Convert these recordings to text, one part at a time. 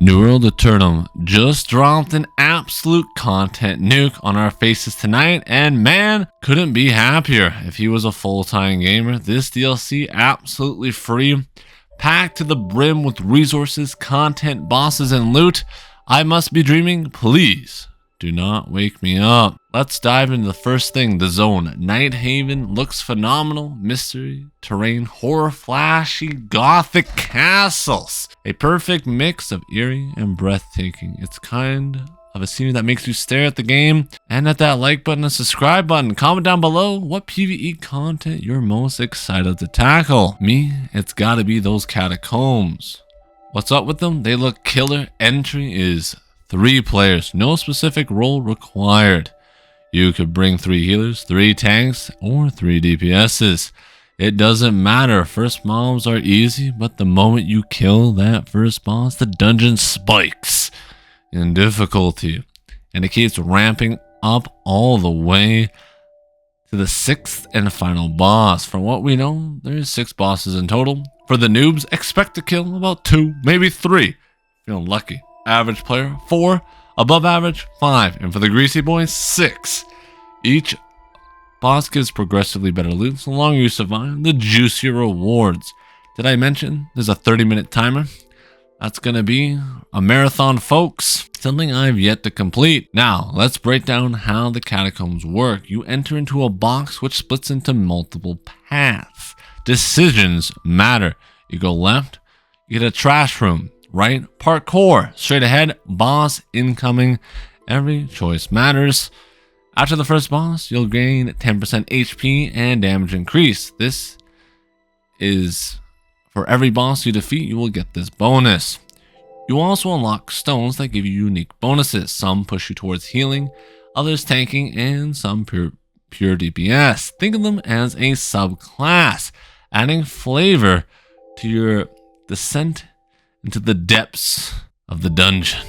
New World Aeternum just dropped an absolute content nuke on our faces tonight, and man, couldn't be happier. If he was a full-time gamer, this DLC absolutely free, packed to the brim with resources, content, bosses, and loot. I must be dreaming. Please do not wake me up. Let's dive into the first thing, the zone. Night Haven looks phenomenal. Mystery, terrain, horror, flashy, gothic castles. A perfect mix of eerie and breathtaking. It's kind of a scenery that makes you stare at the game and at that like button and subscribe button. Comment down below what PvE content you're most excited to tackle. Me, it's gotta be those catacombs. What's up with them? They look killer. Entry is 3 players, no specific role required. You could bring 3 healers, 3 tanks, or 3 DPSs. It doesn't matter. First mobs are easy, but the moment you kill that first boss, the dungeon spikes in difficulty. And it keeps ramping up all the way to the 6th and final boss. From what we know, there's 6 bosses in total. For the noobs, expect to kill about 2, maybe 3. Feeling lucky. Average player, 4. Above average, 5. And for the greasy boys, 6. Each boss gives progressively better loot. So the longer you survive, the juicier rewards. Did I mention there's a 30-minute timer? That's going to be a marathon, folks. Something I've yet to complete. Now, let's break down how the catacombs work. You enter into a box which splits into multiple paths. Decisions matter. You go left, you get a trash room. Right, parkour, straight ahead, boss incoming. Every choice matters. After the first boss, you'll gain 10% HP and damage increase. This is for every boss you defeat, you will get this bonus. You also unlock stones that give you unique bonuses. Some push you towards healing, others tanking, and some pure DPS. Think of them as a subclass, adding flavor to your descent into the depths of the dungeon.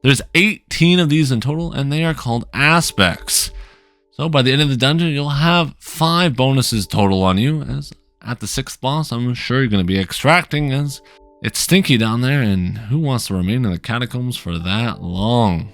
There's 18 of these in total, and they are called aspects. So by the end of the dungeon, you'll have 5 bonuses total on you. As at the 6th boss, I'm sure you're going to be extracting, as it's stinky down there, and who wants to remain in the catacombs for that long?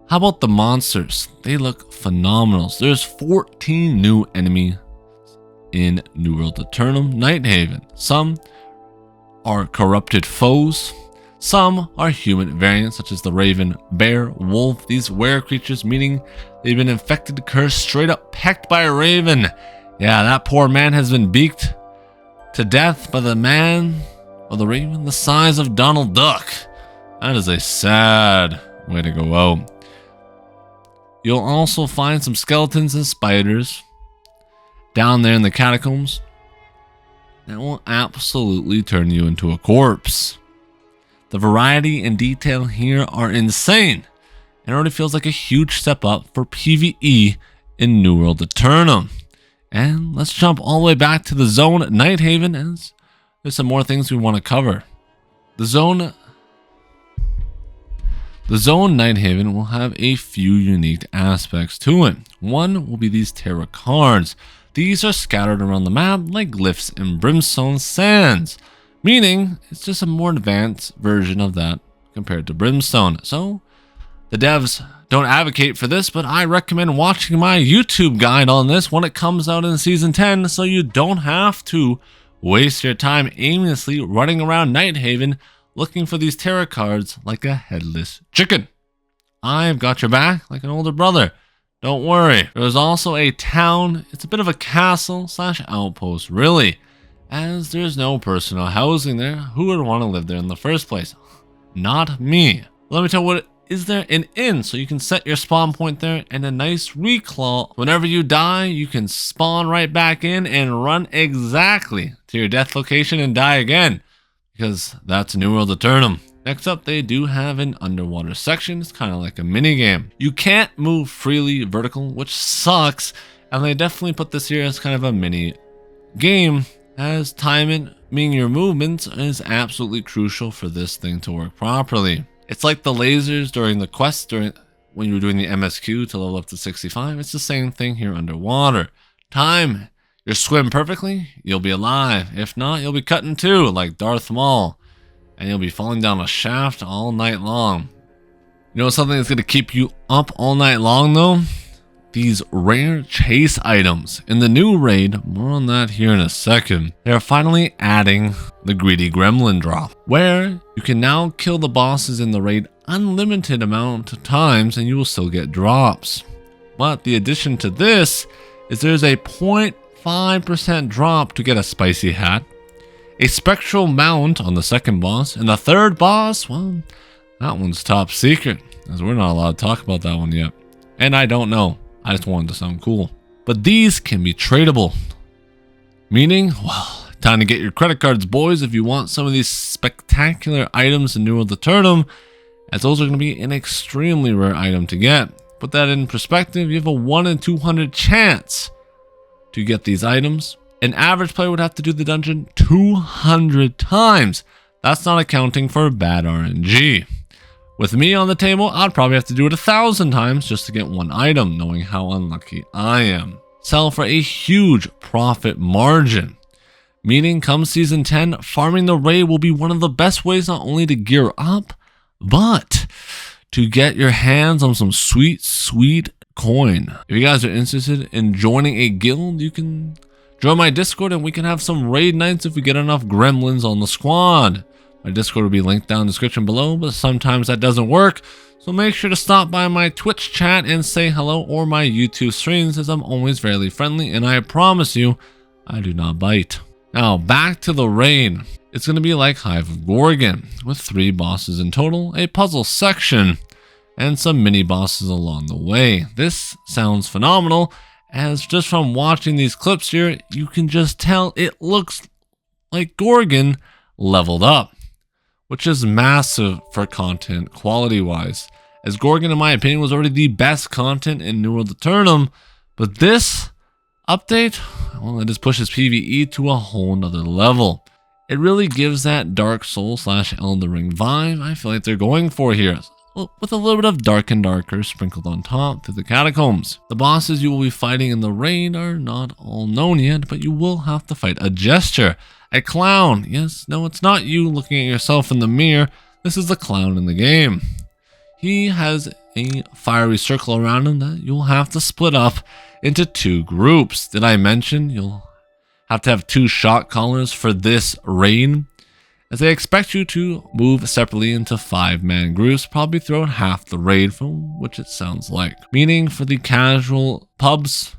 How about the monsters? They look phenomenal. There's 14 new enemies in New World Eternum Night Haven. Some are corrupted foes. Some are human variants, such as the raven, bear, wolf. These were creatures, meaning they've been infected, cursed, straight up pecked by a raven. Yeah, that poor man has been beaked to death by the man or the raven the size of Donald Duck. That is a sad way to go out. You'll also find some skeletons and spiders down there in the catacombs that will absolutely turn you into a corpse. The variety and detail here are insane. It already feels like a huge step up for PvE in New World Eternum. And let's jump all the way back to the zone Night Haven, as there's some more things we want to cover. The zone Night Haven will have a few unique aspects to it. One will be these tarot cards. These are scattered around the map like glyphs in brimstone sands, meaning it's just a more advanced version of that compared to brimstone. So the devs don't advocate for this, but I recommend watching my YouTube guide on this when it comes out in season 10, so you don't have to waste your time aimlessly running around Night Haven looking for these tarot cards like a headless chicken. I've got your back like an older brother. Don't worry. There's also a town. It's a bit of a castle / outpost, really, as there's no personal housing there. Who would want to live there in the first place? Not me. Let me tell you what is there. An inn, so you can set your spawn point there, and a nice reclaw. Whenever you die, you can spawn right back in and run exactly to your death location and die again, because that's New World Eternum. Next up, they do have an underwater section. It's kind of like a mini game. You can't move freely vertical, which sucks, and they definitely put this here as kind of a mini game, as timing your movements is absolutely crucial for this thing to work properly. It's like the lasers during the quest when you were doing the MSQ to level up to 65. It's the same thing here underwater. Time you swim perfectly, you'll be alive. If not, you'll be cut in two like Darth Maul. and you'll be falling down a shaft all night long. You know something that's going to keep you up all night long though? These rare chase items. In the new raid, more on that here in a second, they are finally adding the greedy gremlin drop, where you can now kill the bosses in the raid unlimited amount of times and you will still get drops. But the addition to this is there's a 0.5% drop to get a spicy hat, a spectral mount on the second boss, and the third boss, well, that one's top secret, as we're not allowed to talk about that one yet. And I don't know. I just wanted to sound cool. But these can be tradable. Meaning, well, time to get your credit cards, boys, if you want some of these spectacular items in New World Aeternum, as those are going to be an extremely rare item to get. Put that in perspective, you have a 1 in 200 chance to get these items. An average player would have to do the dungeon 200 times. That's not accounting for bad RNG. With me on the table, I'd probably have to do it 1,000 times just to get one item, knowing how unlucky I am. Sell for a huge profit margin. Meaning, come season 10, farming the raid will be one of the best ways not only to gear up, but to get your hands on some sweet, sweet coin. If you guys are interested in joining a guild, you can join my Discord and we can have some raid nights if we get enough gremlins on the squad. My Discord will be linked down in the description below, but sometimes that doesn't work. So make sure to stop by my Twitch chat and say hello, or my YouTube streams, as I'm always fairly friendly and I promise you, I do not bite. Now back to the raid. It's going to be like Hive of Gorgon, with 3 bosses in total, a puzzle section, and some mini bosses along the way. This sounds phenomenal, as just from watching these clips here, you can just tell it looks like Gorgon leveled up, which is massive for content quality wise, as Gorgon in my opinion was already the best content in New World Aeternum, but this update, well, it just pushes PvE to a whole nother level. It really gives that Dark Souls / Elden Ring vibe I feel like they're going for here, with a little bit of Dark and Darker sprinkled on top through the Catacombs. The bosses you will be fighting in the raid are not all known yet, but you will have to fight a Gesture, a clown. Yes, no, it's not you looking at yourself in the mirror. This is the clown in the game. He has a fiery circle around him that you'll have to split up into 2 groups. Did I mention you'll have to have 2 shot callers for this raid, as they expect you to move separately into 5-man groups, probably throughout half the raid, from which it sounds like. Meaning for the casual pubs,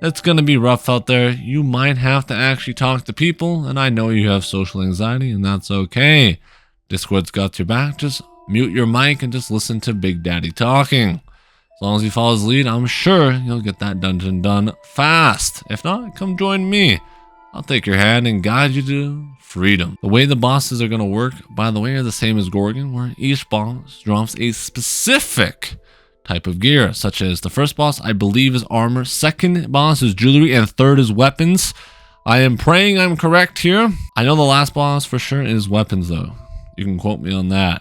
it's going to be rough out there. You might have to actually talk to people, and I know you have social anxiety, and that's okay. Discord's got your back. Just mute your mic and just listen to Big Daddy talking. As long as you follow his lead, I'm sure you'll get that dungeon done fast. If not, come join me. I'll take your hand and guide you to freedom. The way the bosses are going to work, by the way, are the same as Gorgon, where each boss drops a specific type of gear, such as the first boss, I believe, is armor, second boss is jewelry, and third is weapons. I am praying I'm correct here. I know the last boss for sure is weapons, though. You can quote me on that,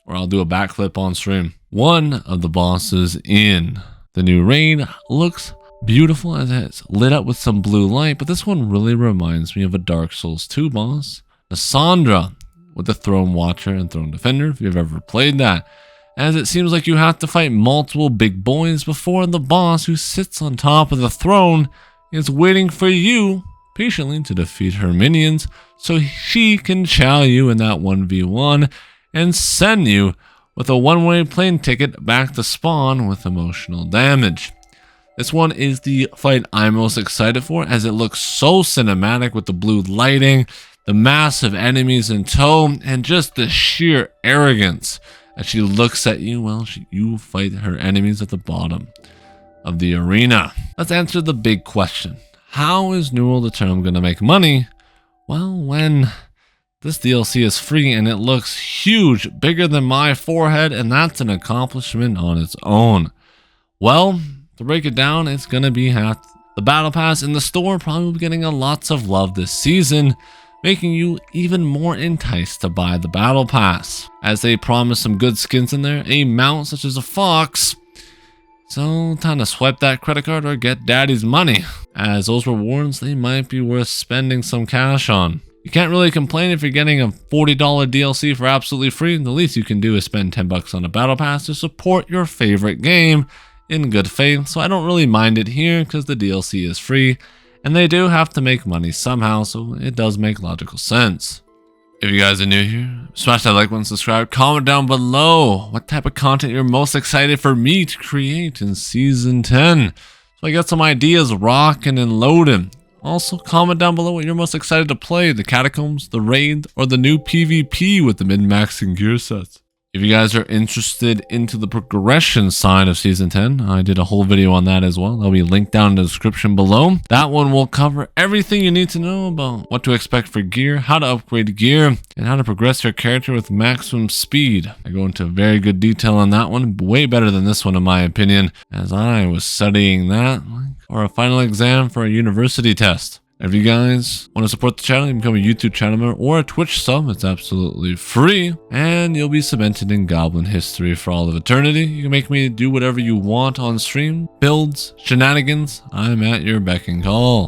or I'll do a backflip on stream. One of the bosses in the new raid looks beautiful, as it's lit up with some blue light, but this one really reminds me of a Dark Souls 2 boss, Cassandra, with the Throne Watcher and Throne Defender, if you've ever played that, as it seems like you have to fight multiple big boys before the boss who sits on top of the throne is waiting for you patiently to defeat her minions so she can chow you in that 1v1 and send you with a one-way plane ticket back to spawn with emotional damage. This one is the fight I'm most excited for, as it looks so cinematic with the blue lighting, the massive enemies in tow, and just the sheer arrogance as she looks at you while you fight her enemies at the bottom of the arena. Let's answer the big question. How is New World Aeternum going to make money? Well, when this DLC is free and it looks huge, bigger than my forehead, and that's an accomplishment on its own. Well, to break it down, it's going to be half the battle pass in the store, probably getting a lots of love this season, making you even more enticed to buy the battle pass, as they promise some good skins in there, a mount such as a fox. So time to swipe that credit card or get daddy's money, as those rewards, they might be worth spending some cash on. You can't really complain if you're getting a $40 DLC for absolutely free. The least you can do is spend 10 bucks on a battle pass to support your favorite game in good faith. So I don't really mind it here because the DLC is free and they do have to make money somehow, so it does make logical sense. If you guys are new here, smash that like button, subscribe, comment down below what type of content you're most excited for me to create in Season 10. So I got some ideas rocking and loading. Also, comment down below what you're most excited to play, the Catacombs, the Raid, or the new PvP with the min-maxing gear sets. If you guys are interested into the progression side of Season 10, I did a whole video on that as well. That'll be linked down in the description below. That one will cover everything you need to know about what to expect for gear, how to upgrade gear, and how to progress your character with maximum speed. I go into very good detail on that one, way better than this one in my opinion, as I was studying that for a final exam for a university test. If you guys want to support the channel, you can become a YouTube channel member or a Twitch sub. It's absolutely free, and you'll be cemented in Goblin history for all of eternity. You can make me do whatever you want on stream, builds, shenanigans. I'm at your beck and call.